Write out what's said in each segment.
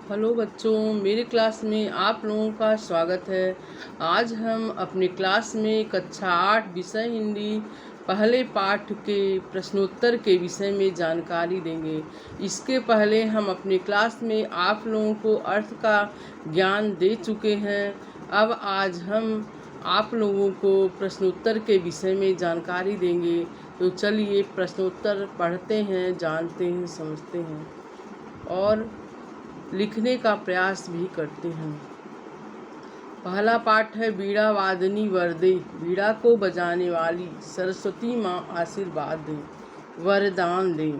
Hello बच्चों, मेरे class में आप लोगों का स्वागत है। आज हम अपने क्लास में कक्षा 8 विषय हिंदी पहले पाठ के प्रश्नोत्तर के विषय में जानकारी देंगे। इसके पहले हम अपने क्लास में आप लोगों को अर्थ का ज्ञान दे चुके हैं। अब आज हम आप लोगों को प्रश्नोत्तर के विषय में जानकारी देंगे। तो चलिए प्रश्नोत्तर पढ़ते हैं, जानते हैं, समझते हैं और लिखने का प्रयास भी करते हैं। पहला पाठ है बीड़ा वादनी वरदे। बीड़ा को बजाने वाली सरस्वती माँ आशीर्वाद दें, वरदान दें।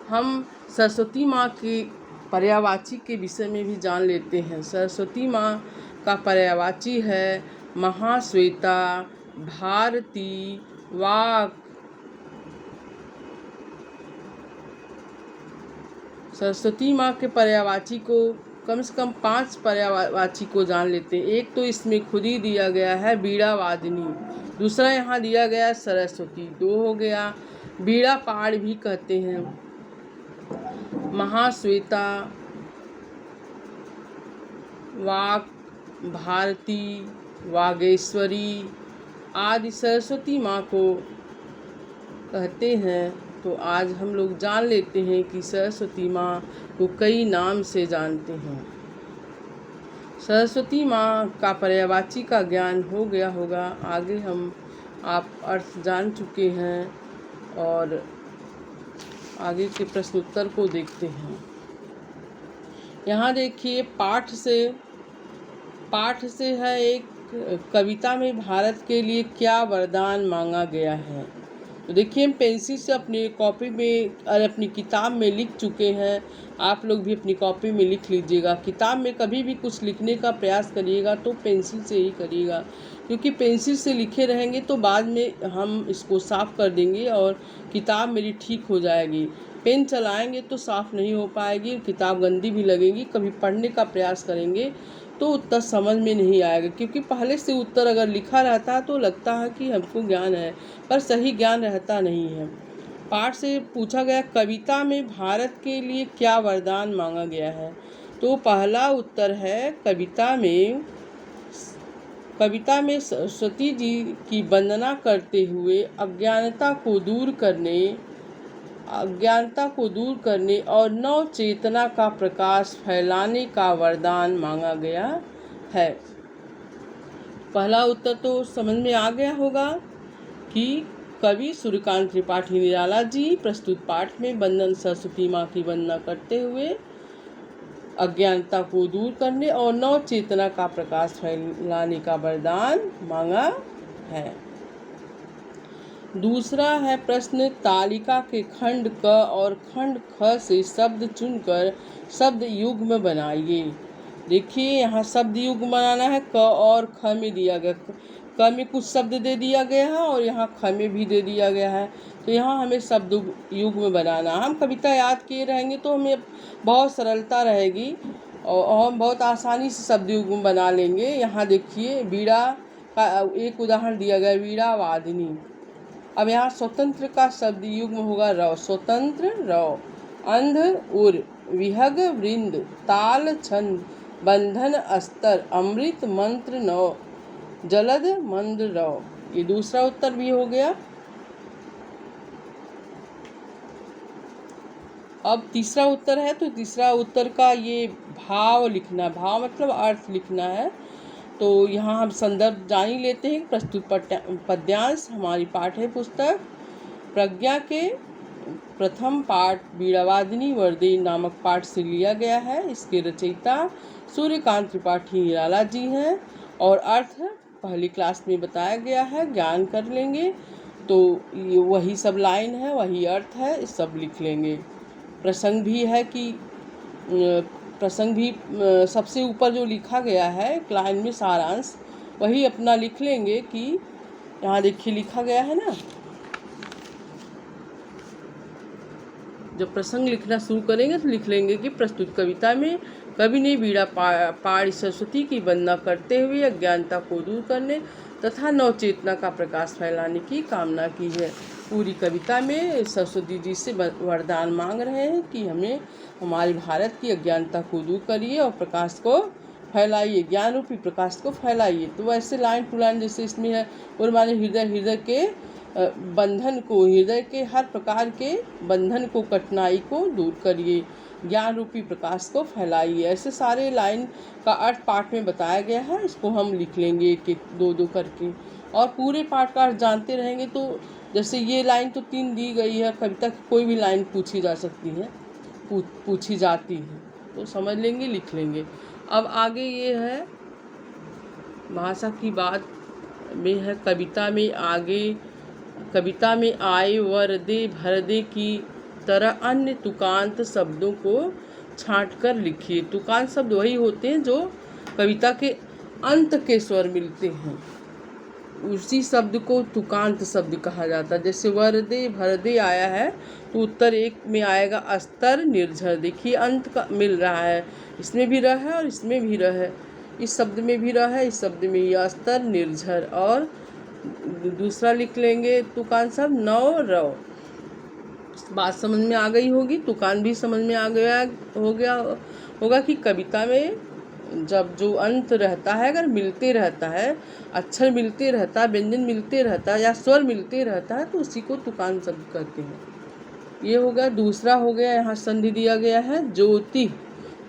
हम सरस्वती माँ के पर्यायवाची के विषय में भी जान लेते हैं। सरस्वती माँ का पर्यायवाची है महाश्वेता, भारती, वाक। सरस्वती माँ के पर्यायवाची को कम से कम 5 पर्यायवाची को जान लेते हैं। एक तो इसमें खुद ही दिया गया है बीड़ा वादनी, दूसरा यहाँ दिया गया है सरस्वती, 2 हो गया। बीड़ा पाड़ भी कहते हैं। महाश्वेता, वाक, भारती, वागेश्वरी आदि सरस्वती माँ को कहते हैं। तो आज हम लोग जान लेते हैं कि सरस्वती माँ को कई नाम से जानते हैं। सरस्वती माँ का पर्यायवाची का ज्ञान हो गया होगा। आगे हम आप अर्थ जान चुके हैं और आगे के प्रश्नोत्तर को देखते हैं। यहाँ देखिए पाठ से है एक कविता में भारत के लिए क्या वरदान मांगा गया है। तो देखिए हम पेंसिल से अपनी कॉपी में और अपनी किताब में लिख चुके हैं। आप लोग भी अपनी कॉपी में लिख लीजिएगा। किताब में कभी भी कुछ लिखने का प्रयास करिएगा तो पेंसिल से ही करिएगा, क्योंकि पेंसिल से लिखे रहेंगे तो बाद में हम इसको साफ़ कर देंगे और किताब मेरी ठीक हो जाएगी। पेन चलाएंगे तो साफ़ नहीं हो पाएगी, किताब गंदी भी लगेगी। कभी पढ़ने का प्रयास करेंगे तो उत्तर समझ में नहीं आएगा, क्योंकि पहले से उत्तर अगर लिखा रहता है तो लगता है कि हमको ज्ञान है, पर सही ज्ञान रहता नहीं है। पाठ से पूछा गया कविता में भारत के लिए क्या वरदान मांगा गया है। तो पहला उत्तर है कविता में सरस्वती जी की वंदना करते हुए अज्ञानता को दूर करने और नव चेतना का प्रकाश फैलाने का वरदान मांगा गया है। पहला उत्तर तो समझ में आ गया होगा कि कवि सूर्यकांत त्रिपाठी निराला जी प्रस्तुत पाठ में वंदन सरस्वती माँ की वंदना करते हुए अज्ञानता को दूर करने और नव चेतना का प्रकाश फैलाने का वरदान मांगा है। दूसरा है प्रश्न, तालिका के खंड क और खंड ख से शब्द चुनकर शब्द युग्म बनाइए। देखिए यहाँ शब्द युग्म बनाना है। क और ख में दिया गया, क में कुछ शब्द दे दिया गया है और यहाँ ख में भी दे दिया गया है। तो यहाँ हमें शब्द युग्म बनाना। हम कविता याद किए रहेंगे तो हमें बहुत सरलता रहेगी और हम बहुत आसानी से शब्द युग्म बना लेंगे। यहाँ देखिए बीड़ा का एक उदाहरण दिया गया, बीड़ा वादनी। अब यहाँ स्वतंत्र का शब्द युग्म होगा रव, स्वतंत्र रव, अंध उर, विहग वृंद, ताल छंद, बंधन अस्तर, अमृत मंत्र नव, जलद मंद रव। ये दूसरा उत्तर भी हो गया। अब तीसरा उत्तर है, तो तीसरा उत्तर का ये भाव लिखना, भाव मतलब अर्थ लिखना है। तो यहाँ हम संदर्भ जान ही लेते हैं। प्रस्तुत पद्यांश हमारी पाठ्य पुस्तक प्रज्ञा के प्रथम पाठ बीड़ावादिनी वर्दे नामक पाठ से लिया गया है। इसके रचयिता सूर्यकांत त्रिपाठी निराला जी हैं और अर्थ पहली क्लास में बताया गया है। ज्ञान कर लेंगे तो ये वही सब लाइन है, वही अर्थ है, सब लिख लेंगे। प्रसंग भी सबसे ऊपर जो लिखा गया है एक लाइन में सारांश, वही अपना लिख लेंगे कि यहाँ देखिए लिखा गया है ना। जब प्रसंग लिखना शुरू करेंगे तो लिख लेंगे कि प्रस्तुत कविता में कवि ने बीड़ा पाड़ी सरस्वती की वंदना करते हुए अज्ञानता को दूर करने तथा नवचेतना का प्रकाश फैलाने की कामना की है। पूरी कविता में सरस्वती जी से वरदान मांग रहे हैं कि हमें हमारे भारत की अज्ञानता को दूर करिए और प्रकाश को फैलाइए, ज्ञान रूपी प्रकाश को फैलाइए। तो वैसे लाइन टू लाइन जैसे इसमें है, और माने हृदय के बंधन को, हृदय के हर प्रकार के बंधन को, कठिनाई को दूर करिए, ज्ञान रूपी प्रकाश को फैलाइए। ऐसे सारे लाइन का अर्थ पाठ में बताया गया है। इसको हम लिख लेंगे एक एक दो दो करके, और पूरे पाठ का अर्थ जानते रहेंगे। तो जैसे ये लाइन तो 3 दी गई है, कविता की कोई भी लाइन पूछी जा सकती है, पूछी जाती है, तो समझ लेंगे, लिख लेंगे। अब आगे ये है भाषा की बात में है, कविता में आए वर दे भर दे की तरह अन्य तुकांत शब्दों को छांट कर लिखिए। तुकांत शब्द वही होते हैं जो कविता के अंत के स्वर मिलते हैं, उसी शब्द को तुकांत शब्द कहा जाता है। जैसे वरदे भरदे आया है तो उत्तर एक में आएगा अस्तर निर्झर। देखिए अंत का मिल रहा है, इसमें भी रह है और इसमें भी रह है, इस शब्द में भी रह है, इस शब्द में भी अस्तर निर्झर। और दूसरा लिख लेंगे तुकांत शब्द नौ रव। बात समझ में आ गई होगी, तुकान भी समझ में आ गया होगा कि कविता में जब जो अंत रहता है, अगर मिलते रहता है, अक्षर मिलते रहता है, व्यंजन मिलते रहता है या स्वर मिलते रहता है, तो उसी को तुकान शब्द कहते हैं। ये हो गया। दूसरा हो गया, यहाँ संधि दिया गया है ज्योति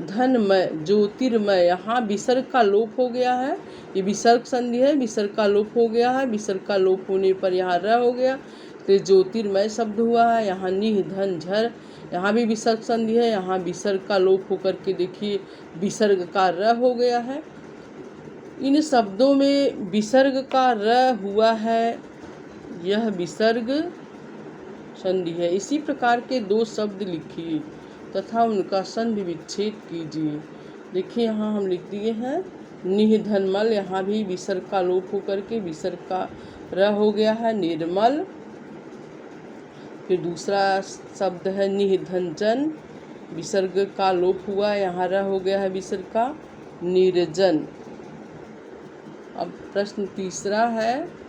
धनमय ज्योतिर्मय। यहाँ विसर्ग का लोप हो गया है, ये विसर्ग संधि है, विसर्ग का लोप हो गया है। विसर्ग का लोप होने पर यहाँ र हो गया, तो ज्योतिर्मय शब्द हुआ है। यहाँ निह धन झर, यहाँ भी विसर्ग संधि है, यहाँ विसर्ग का लोप होकर के देखिए विसर्ग का र हो गया है। इन शब्दों में विसर्ग का र हुआ है, यह विसर्ग संधि है। इसी प्रकार के 2 शब्द लिखिए तथा उनका संधि विच्छेद कीजिए। देखिए यहाँ हम लिख दिए हैं निधनमल, यहाँ भी विसर्ग का लोप होकर के विसर्ग का र हो गया है, निर्मल। फिर दूसरा शब्द है निधनजन, विसर्ग का लोप हुआ, यहाँ र हो गया है विसर्ग का, निर्जन। अब प्रश्न तीसरा है,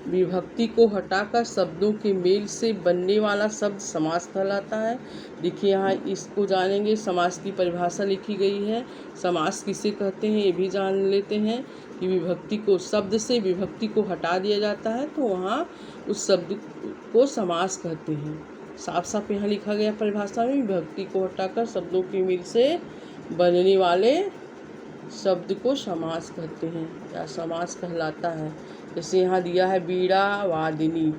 विभक्ति को हटाकर शब्दों के मेल से बनने वाला शब्द समास कहलाता है। देखिए यहाँ इसको जानेंगे, समास की परिभाषा लिखी गई है। समास किसे कहते हैं ये भी जान लेते हैं कि विभक्ति को, शब्द से विभक्ति को हटा दिया जाता है तो वहाँ उस शब्द को समास कहते हैं। साफ साफ यहाँ लिखा गया परिभाषा में, विभक्ति को हटाकर शब्दों के मेल से बनने वाले शब्द को समास कहते हैं या समास कहलाता है। जैसे यहाँ दिया है बीड़ा वादिनी।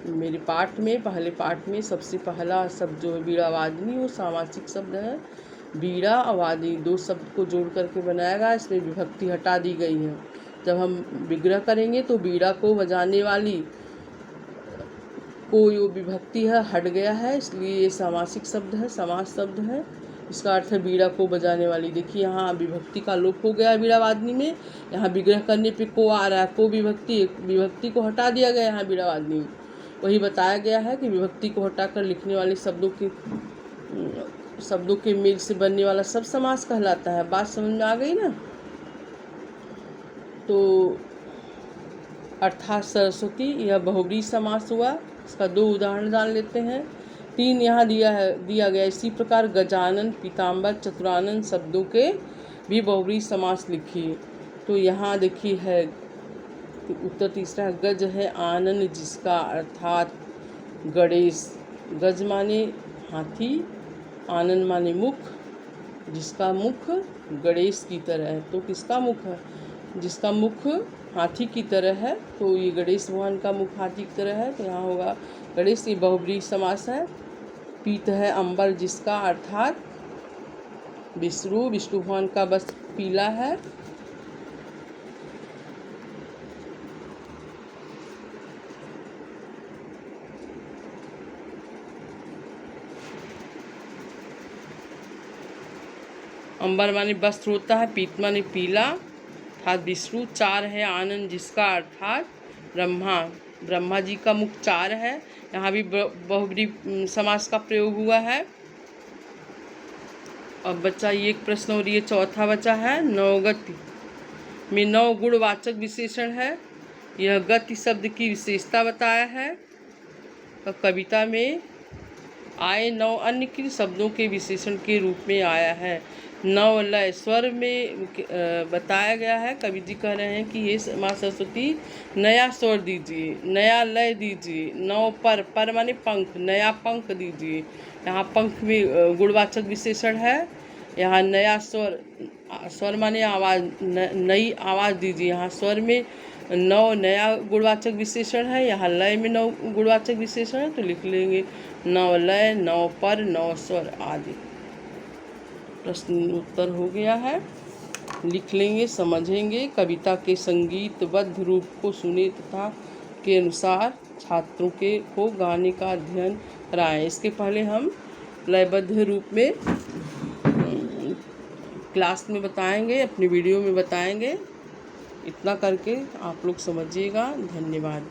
मेरे पाठ में, पहले पाठ में सबसे पहला शब्द जो है बीड़ा वादिनी, वो सामासिक शब्द है। बीड़ा और वादिनी 2 शब्द को जोड़ करके बनाया गया, इसमें विभक्ति हटा दी गई है। जब हम विग्रह करेंगे तो बीड़ा को बजाने वाली को जो विभक्ति है हट गया है, इसलिए ये सामासिक शब्द है, समास शब्द है। इसका अर्थ है बीड़ा को बजाने वाली। देखिए यहाँ विभक्ति का लोप हो गया है बीड़ावादिनी में, यहाँ विग्रह करने पे को आ रहा है, को विभक्ति को हटा दिया गया यहाँ बीड़ावादिनी में। वही बताया गया है कि विभक्ति को हटाकर लिखने वाले शब्दों के मेल से बनने वाला सब समास कहलाता है। बात समझ में आ गई ना। तो अर्थात सरस्वती यह बहुव्रीहि समास हुआ। इसका 2 उदाहरण जान लेते हैं। 3 यहाँ दिया गया। इसी प्रकार गजानन, पीताम्बर, चतुरानन शब्दों के भी बहुव्रीहि समास लिखिए। तो यहाँ देखिए है उत्तर तीसरा, गज है आनन जिसका, अर्थात गणेश। गज माने हाथी, आनन माने मुख, जिसका मुख गणेश की तरह है। तो किसका मुख है? जिसका मुख हाथी की तरह है, तो ये गणेश भगवान का मुख हाथी की तरह है, तो यहाँ होगा गणेश। ये बहुव्रीहि समास है। पीत है अंबर जिसका, अर्थात विष्णु भगवान का वस्त्र पीला है। अंबर माने वस्त्र होता है, पीत माने पीला, अर्थात विष्णु। 4 है आनंद जिसका, अर्थात ब्रह्मा जी का मुख 4 है। यहाँ भी बहुव्रीहि समास का प्रयोग हुआ है। अब बच्चा ये एक प्रश्न और ये चौथा बचा है। नवगति में 9 गुणवाचक विशेषण है। यह गति शब्द की विशेषता बताया है। तो कविता में आए 9 अन्य किन शब्दों के विशेषण के रूप में आया है। नव लय स्वर में बताया गया है। कवि जी कह रहे हैं कि हे माँ सरस्वती नया स्वर दीजिए, नया लय दीजिए। नव पर माने पंख, नया पंख दीजिए। यहाँ पंख में गुणवाचक विशेषण है। यहाँ नया स्वर माने आवाज़, नई आवाज़ दीजिए। यहाँ स्वर में 9 नया गुणवाचक विशेषण है। यहाँ लय में 9 गुणवाचक विशेषण है। तो लिख लेंगे 9 लय, 9 पर, 9 स्वर आदि। प्रश्न उत्तर हो गया है। लिख लेंगे, समझेंगे। कविता के संगीतबद्ध रूप को सुने तथा के अनुसार छात्रों को गाने का अध्ययन कराएं। इसके पहले हम लयबद्ध रूप में क्लास में बताएंगे, अपनी वीडियो में बताएंगे। इतना करके आप लोग समझिएगा। धन्यवाद।